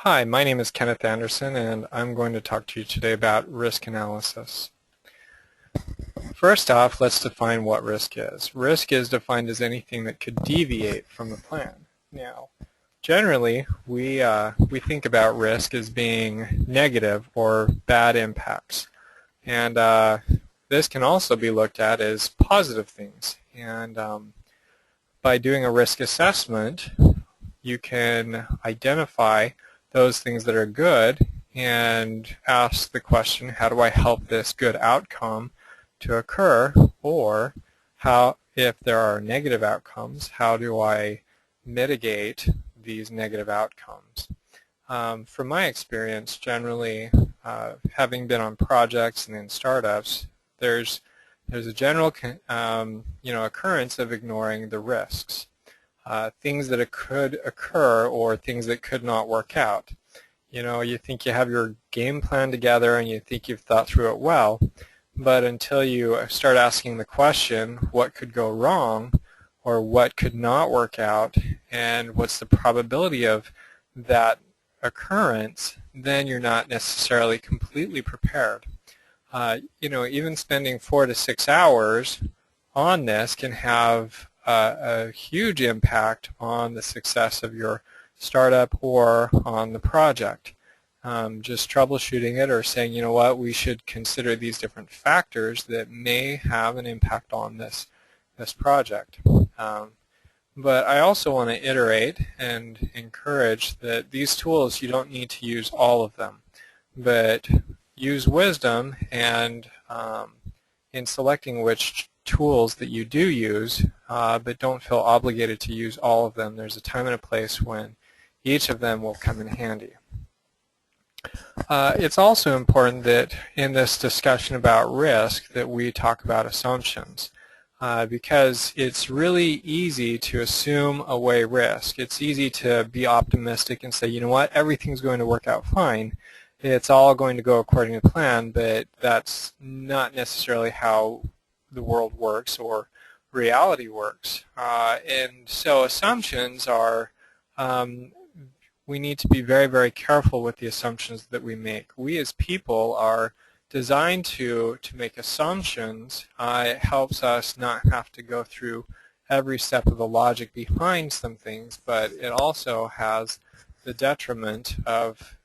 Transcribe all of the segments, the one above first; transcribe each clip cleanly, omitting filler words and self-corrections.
Hi, my name is Kenneth Anderson, and I'm going to talk to you today about risk analysis. First off, let's define what risk is. Risk is defined as anything that could deviate from the plan. Now, generally, we think about risk as being negative or bad impacts, and this can also be looked at as positive things. And by doing a risk assessment, you can identify those things that are good and ask the question, how do I help this good outcome to occur? Or if there are negative outcomes, how do I mitigate these negative outcomes? From my experience, generally, having been on projects and in startups, there's a general occurrence of ignoring the risks. Things that could occur or things that could not work out. You know, you think you have your game plan together and you think you've thought through it well, but until you start asking the question, what could go wrong or what could not work out and what's the probability of that occurrence, then you're not necessarily completely prepared. Even spending 4 to 6 hours on this can have a huge impact on the success of your startup or on the project. Just troubleshooting it or saying, you know what, we should consider these different factors that may have an impact on this project. But I also want to iterate and encourage that these tools, you don't need to use all of them, but use wisdom and in selecting which tools that you do use, but don't feel obligated to use all of them. There's a time and a place when each of them will come in handy. It's also important that in this discussion about risk that we talk about assumptions, because it's really easy to assume away risk. It's easy to be optimistic and say, you know what, everything's going to work out fine. It's all going to go according to plan, but that's not necessarily how the world works or reality works. And so assumptions are, we need to be very, very careful with the assumptions that we make. We as people are designed to make assumptions. It helps us not have to go through every step of the logic behind some things, but it also has the detriment of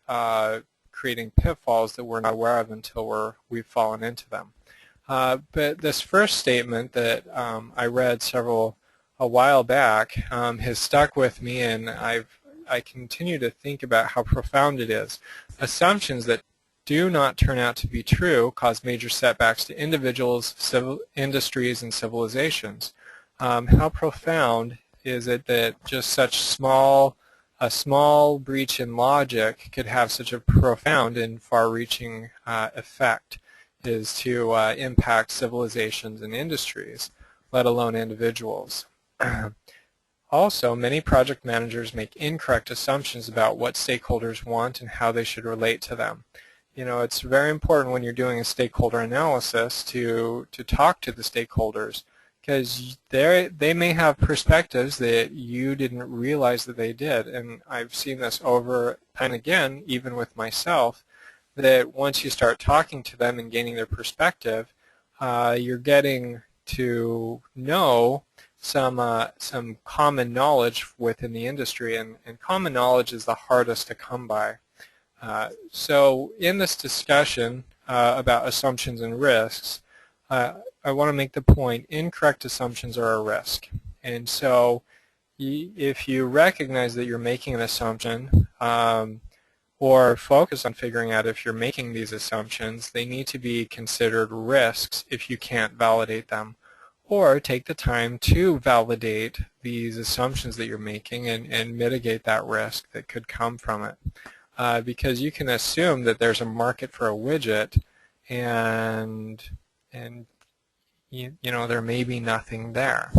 creating pitfalls that we're not aware of until we've fallen into them. But this first statement that I read a while back has stuck with me, and I continue to think about how profound it is. Assumptions that do not turn out to be true cause major setbacks to individuals, industries, and civilizations. How profound is it that just a small breach in logic could have such a profound and far-reaching effect is to impact civilizations and industries, let alone individuals. Also, many project managers make incorrect assumptions about what stakeholders want and how they should relate to them. You know, it's very important when you're doing a stakeholder analysis to talk to the stakeholders, because they may have perspectives that you didn't realize that they did. And I've seen this over and again, even with myself, that once you start talking to them and gaining their perspective, you're getting to know some common knowledge within the industry, and common knowledge is the hardest to come by. So in this discussion about assumptions and risks, I want to make the point, incorrect assumptions are a risk. And so if you recognize that you're making an assumption, or focus on figuring out if you're making these assumptions, they need to be considered risks if you can't validate them. Or take the time to validate these assumptions that you're making and mitigate that risk that could come from it. Because you can assume that there's a market for a widget and you know, there may be nothing there.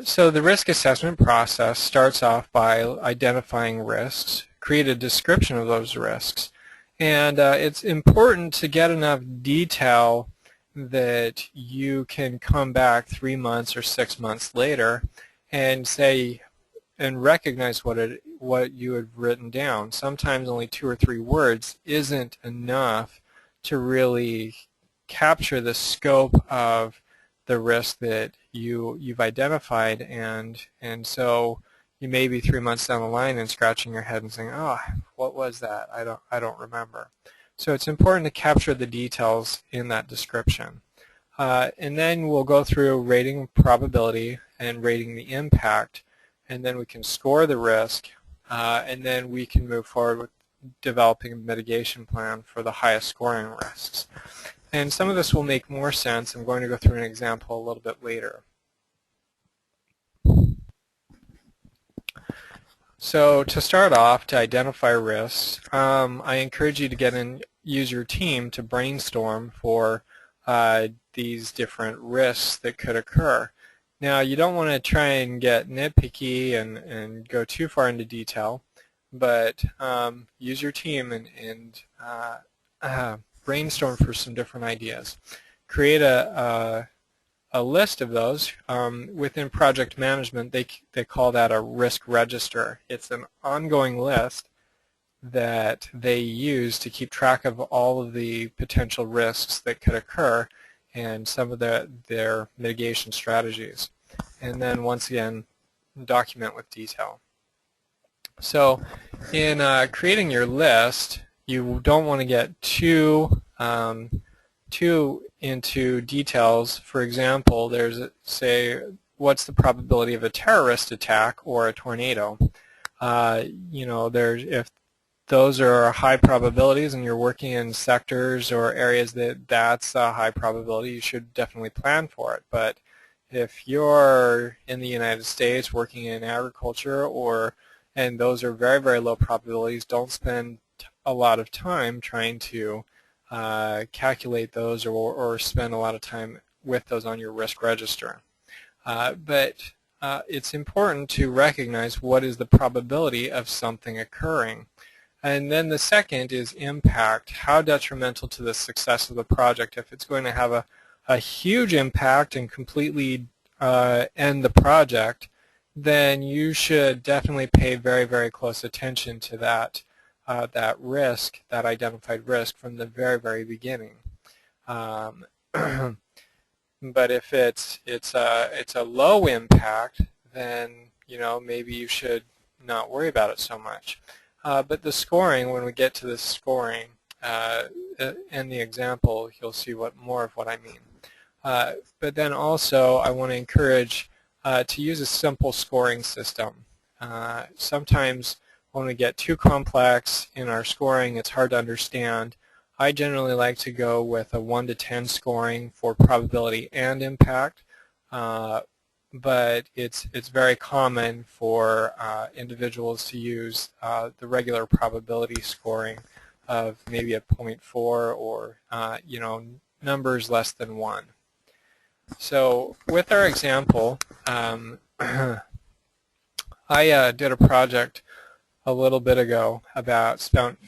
So the risk assessment process starts off by identifying risks, create a description of those risks, and it's important to get enough detail that you can come back 3 months or 6 months later and say, and recognize what you have written down. Sometimes only 2 or 3 words isn't enough to really capture the scope of the risk that you've identified, and so you may be 3 months down the line and scratching your head and saying, "Oh, what was that? I don't remember." So it's important to capture the details in that description. And then we'll go through rating probability and rating the impact, and then we can score the risk, and then we can move forward with developing a mitigation plan for the highest scoring risks. And some of this will make more sense. I'm going to go through an example a little bit later. So to start off, to identify risks, I encourage you to get in, use your team to brainstorm for these different risks that could occur. Now, you don't want to try and get nitpicky and go too far into detail, but use your team and brainstorm for some different ideas. Create a list of those. Within project management, they call that a risk register. It's an ongoing list that they use to keep track of all of the potential risks that could occur and some of their mitigation strategies. And then once again, document with detail. So in creating your list, you don't want to get too into details. For example, there's, say, what's the probability of a terrorist attack or a tornado? You know, if those are high probabilities and you're working in sectors or areas that's a high probability, you should definitely plan for it. But if you're in the United States working in agriculture, and those are very, very low probabilities, don't spend a lot of time trying to calculate those or spend a lot of time with those on your risk register. But it's important to recognize what is the probability of something occurring. And then the second is impact. How detrimental to the success of the project? If it's going to have a huge impact and completely end the project, then you should definitely pay very, very close attention to that risk, that identified risk from the very, very beginning. But if it's a low impact, then maybe you should not worry about it so much. But the scoring, when we get to the scoring in the example, you'll see more of what I mean. But then also, I want to encourage to use a simple scoring system. Sometimes when we get too complex in our scoring, it's hard to understand. I generally like to go with a 1 to 10 scoring for probability and impact. But it's very common for individuals to use the regular probability scoring of maybe a 0.4 or numbers less than 1. So with our example, I did a project a little bit ago about spent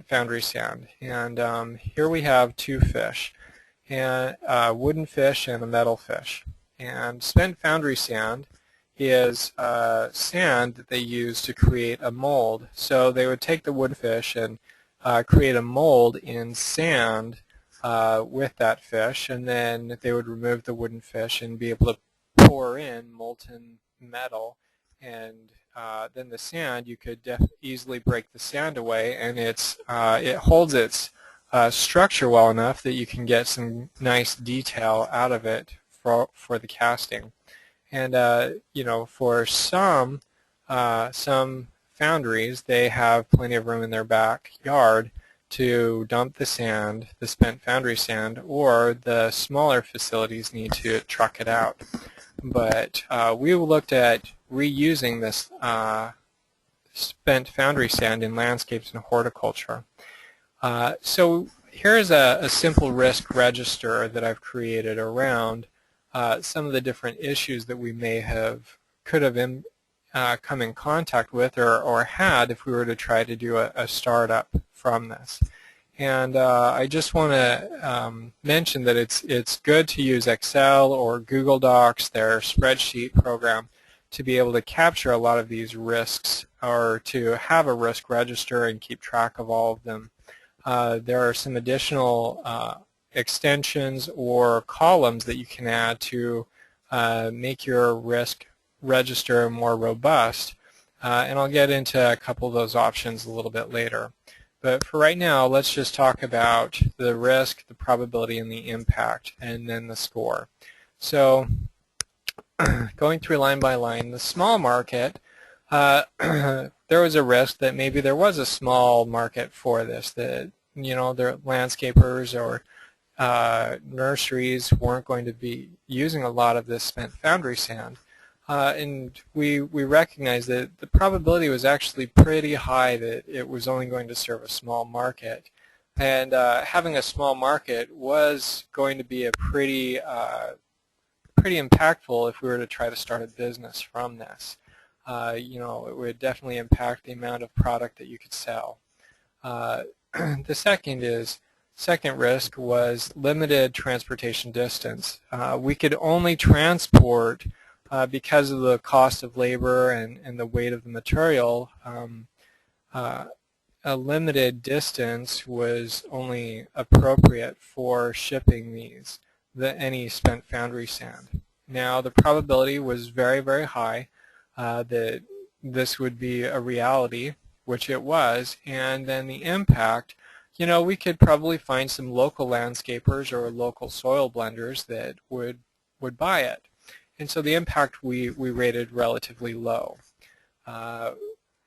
foundry sand, and here we have 2 fish, and a wooden fish and a metal fish. And spent foundry sand is sand that they use to create a mold. So they would take the wood fish and create a mold in sand with that fish, and then they would remove the wooden fish and be able to pour in molten metal, and then the sand, you could easily break the sand away, and it holds its structure well enough that you can get some nice detail out of it for the casting. And for some foundries, they have plenty of room in their backyard to dump the sand, the spent foundry sand, or the smaller facilities need to truck it out. But we looked at reusing this spent foundry sand in landscapes and horticulture. So here's a simple risk register that I've created around some of the different issues that we could have come in contact with or had if we were to try to do a startup from this. And I just want to mention that it's good to use Excel or Google Docs, their spreadsheet program, to be able to capture a lot of these risks, or to have a risk register and keep track of all of them, there are some additional extensions or columns that you can add to make your risk register more robust. And I'll get into a couple of those options a little bit later. But for right now, let's just talk about the risk, the probability, and the impact, and then the score. So going through line by line, the small market, there was a risk that maybe there was a small market for this, that their landscapers or nurseries weren't going to be using a lot of this spent foundry sand. And we recognized that the probability was actually pretty high that it was only going to serve a small market. And having a small market was going to be a pretty impactful if we were to try to start a business from this. It would definitely impact the amount of product that you could sell. The second risk was limited transportation distance. We could only transport, because of the cost of labor and the weight of the material, a limited distance was only appropriate for shipping any spent foundry sand. Now, the probability was very, very high that this would be a reality, which it was, and then the impact, we could probably find some local landscapers or local soil blenders that would buy it. And so the impact we rated relatively low.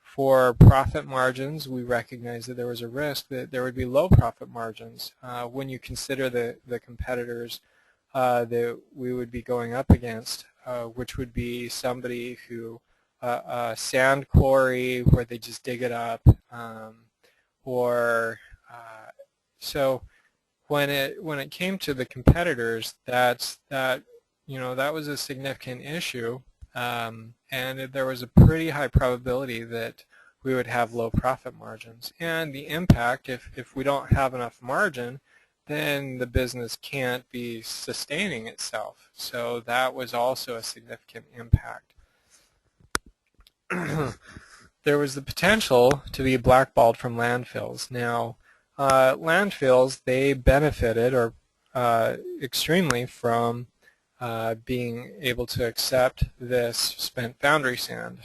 For profit margins, we recognized that there was a risk that there would be low profit margins when you consider the competitors that we would be going up against, which would be somebody who, a sand quarry where they just dig it up, so when it came to the competitors, that was a significant issue, and there was a pretty high probability that we would have low profit margins. And the impact, if we don't have enough margin, then the business can't be sustaining itself. So that was also a significant impact. There was the potential to be blackballed from landfills. Now, landfills, they benefited extremely from being able to accept this spent foundry sand.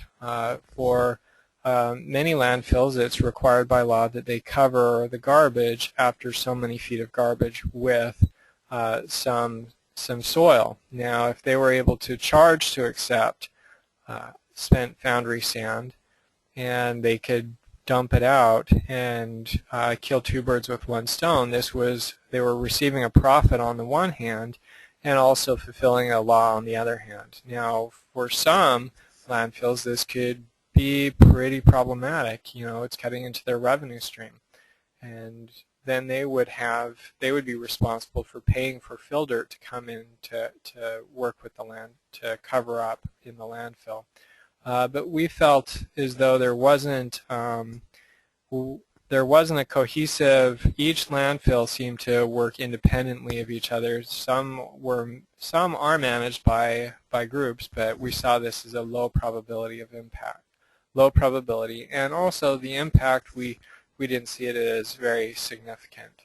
For many landfills, it's required by law that they cover the garbage after so many feet of garbage with some soil. Now, if they were able to charge to accept spent foundry sand, and they could dump it out and kill two birds with one stone, they were receiving a profit on the one hand and also fulfilling a law on the other hand. Now, for some landfills, this could be pretty problematic. It's cutting into their revenue stream. And then they would be responsible for paying for fill dirt to come in to work with the land, to cover up in the landfill. But we felt as though there wasn't a cohesive. Each landfill seemed to work independently of each other. Some are managed by groups, but we saw this as a low probability of impact. Low probability, and also the impact, we didn't see it as very significant.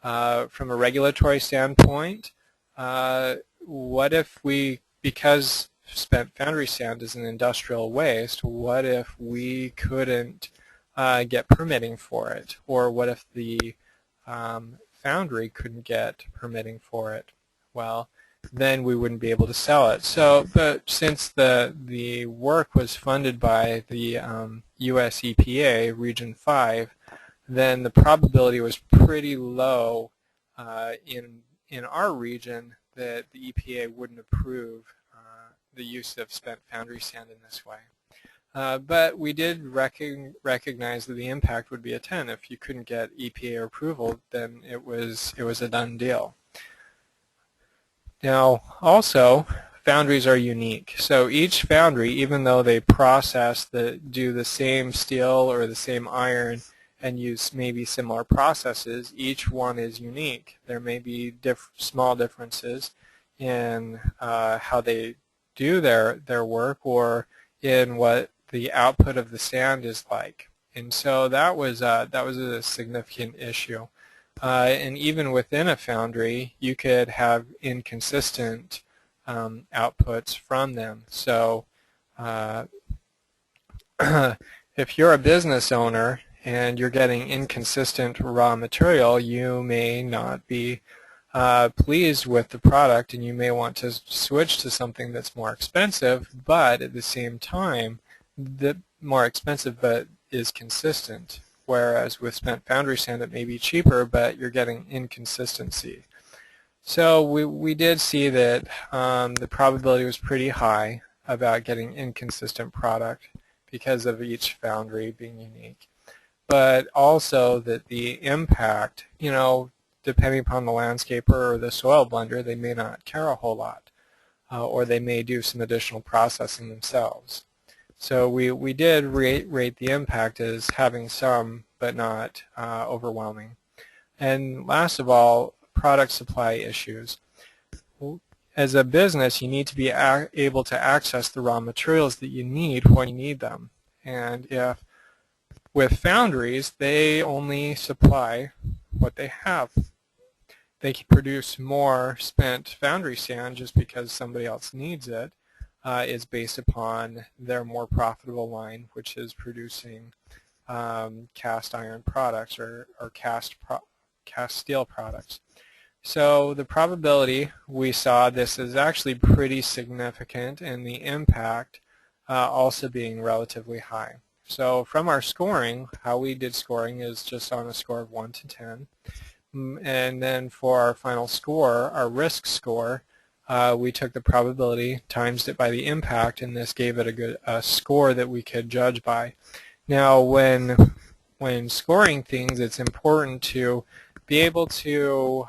From a regulatory standpoint, what if because spent foundry sand is an industrial waste, what if we couldn't get permitting for it? Or what if the foundry couldn't get permitting for it? Well, then we wouldn't be able to sell it. But since the work was funded by the US EPA, Region 5, then the probability was pretty low in our region that the EPA wouldn't approve the use of spent foundry sand in this way. But we did recognize that the impact would be a 10. If you couldn't get EPA approval, then it was a done deal. Now, also, foundries are unique. So each foundry, even though they do the same steel or the same iron and use maybe similar processes, each one is unique. There may be small differences in how they do their work or in what the output of the sand is like. And so that was a significant issue. And even within a foundry, you could have inconsistent outputs from them. So if you're a business owner and you're getting inconsistent raw material, you may not be pleased with the product, and you may want to switch to something that's more expensive, but at the same time, the more expensive but is consistent. Whereas with spent foundry sand, it may be cheaper, but you're getting inconsistency. So we did see that the probability was pretty high about getting inconsistent product because of each foundry being unique. But also that the impact, you know, depending upon the landscaper or the soil blender, they may not care a whole lot, or they may do some additional processing themselves. So we did rate the impact as having some, but not overwhelming. And last of all, product supply issues. As a business, you need to be able to access the raw materials that you need when you need them. And if with foundries, they only supply what they have. They can produce more spent foundry sand just because somebody else needs it. Is based upon their more profitable line, which is producing cast iron products or cast steel products. So the probability we saw this is actually pretty significant, and the impact also being relatively high. So from our scoring, how we did scoring is just on a score of 1 to 10. And then for our final score, our risk score, we took the probability, times it by the impact, and this gave it a good score that we could judge by. Now, when scoring things, it's important to be able to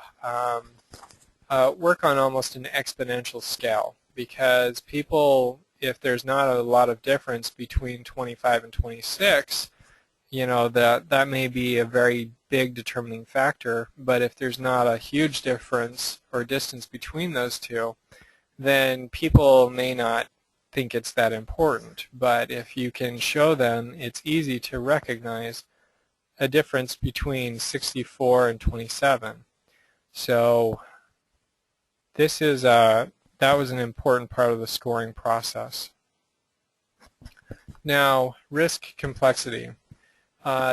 work on almost an exponential scale, because people, if there's not a lot of difference between 25 and 26, you know, that may be a very big determining factor, but if there's not a huge difference or distance between those two, then people may not think it's that important. But if you can show them, it's easy to recognize a difference between 64 and 27. So this is that was an important part of the scoring process. Now, risk complexity.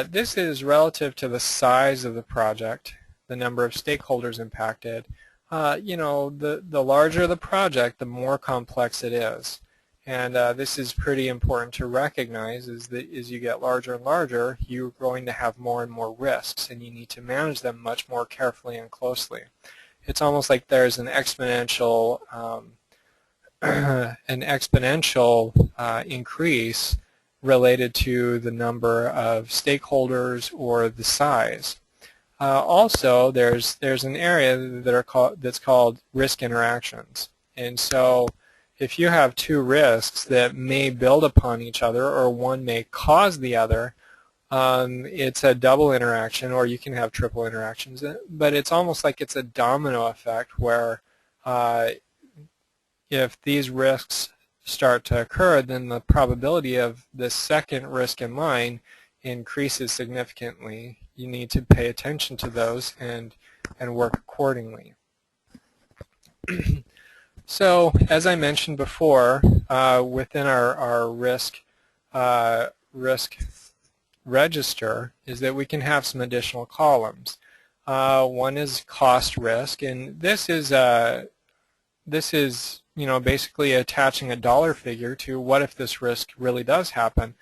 This is relative to the size of the project, the number of stakeholders impacted. You know, the larger the project, the more complex it is. And this is pretty important to recognize, is that as you get larger and larger, you're going to have more and more risks, and you need to manage them much more carefully and closely. It's almost like there's an exponential increase related to the number of stakeholders or the size. Also, there's an area that's called risk interactions, and so if you have two risks that may build upon each other, or one may cause the other, it's a double interaction, or you can have triple interactions. But it's almost like it's a domino effect where if these risks start to occur, then the probability of the second risk in line increases significantly. You need to pay attention to those and work accordingly. So, as I mentioned before, within our risk register is that we can have some additional columns. One is cost risk, and this is you know, basically attaching a dollar figure to what if this risk really does happen.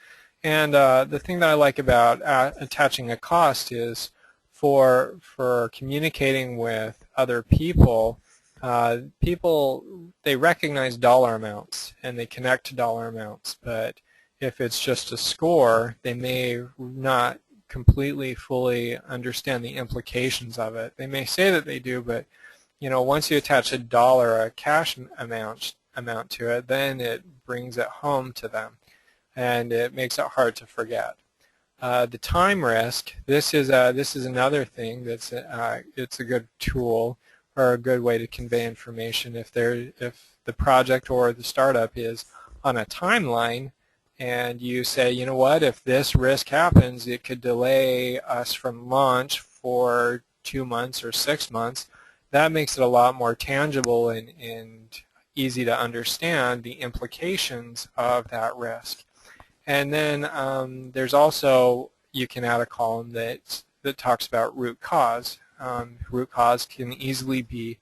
And the thing that I like about attaching a cost is for communicating with other people. People, they recognize dollar amounts and they connect to dollar amounts, but if it's just a score, they may not completely fully understand the implications of it. They may say that they do, but you know, once you attach a cash amount to it, then it brings it home to them, and it makes it hard to forget. The time risk. This is another thing that's it's a good tool or a good way to convey information. If the project or the startup is on a timeline, and you say, you know what, if this risk happens, it could delay us from launch for 2 months or 6 months, that makes it a lot more tangible and easy to understand the implications of that risk. And then there's also, you can add a column that talks about root cause. Root cause can easily be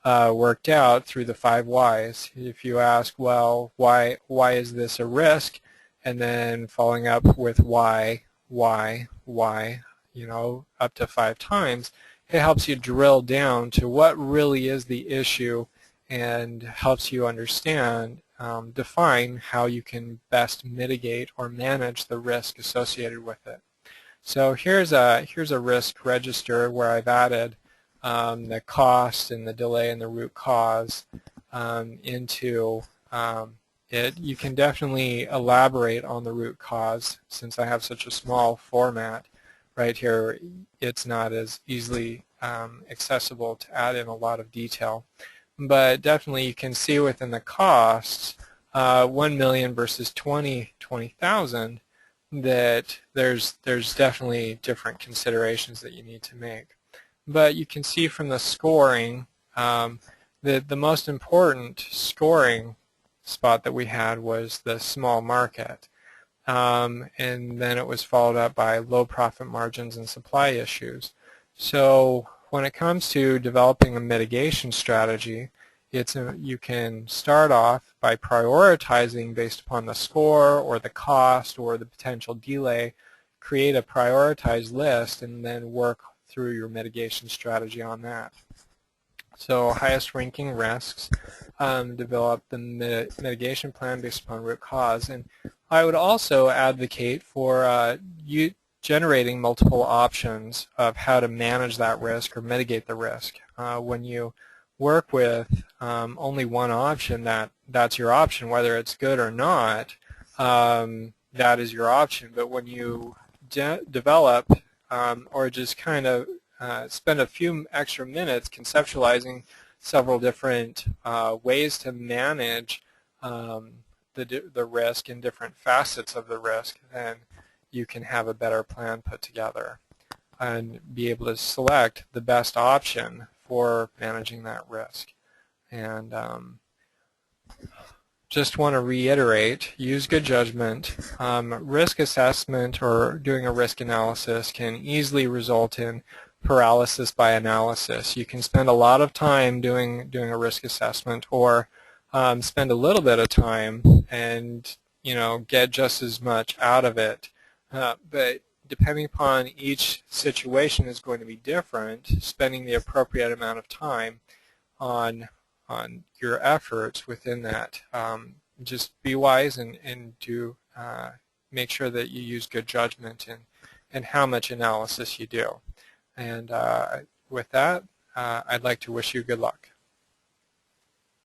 worked out through the 5 whys. If you ask, well, why is this a risk? And then following up with why, you know, up to 5 times, it helps you drill down to what really is the issue and helps you understand, define how you can best mitigate or manage the risk associated with it. So here's a risk register where I've added the cost and the delay and the root cause into it. You can definitely elaborate on the root cause. Since I have such a small format right here, it's not as easily accessible to add in a lot of detail. But definitely you can see within the costs, 1 million versus 20,000, that there's definitely different considerations that you need to make. But you can see from the scoring that the most important scoring spot that we had was the small market. And then it was followed up by low profit margins and supply issues. So when it comes to developing a mitigation strategy, you can start off by prioritizing based upon the score or the cost or the potential delay, create a prioritized list, and then work through your mitigation strategy on that. So highest ranking risks, develop the mitigation plan based upon root cause. And I would also advocate for generating multiple options of how to manage that risk or mitigate the risk. When you work with only one option, that's your option, whether it's good or not, that is your option. But when you develop or just kind of spend a few extra minutes conceptualizing several different ways to manage the risk and different facets of the risk, then you can have a better plan put together and be able to select the best option for managing that risk. And just want to reiterate, use good judgment. Risk assessment or doing a risk analysis can easily result in paralysis by analysis. You can spend a lot of time doing a risk assessment, or spend a little bit of time and get just as much out of it. But depending upon each situation is going to be different, spending the appropriate amount of time on your efforts within that. Just be wise and do make sure that you use good judgment in how much analysis you do. And with that, I'd like to wish you good luck.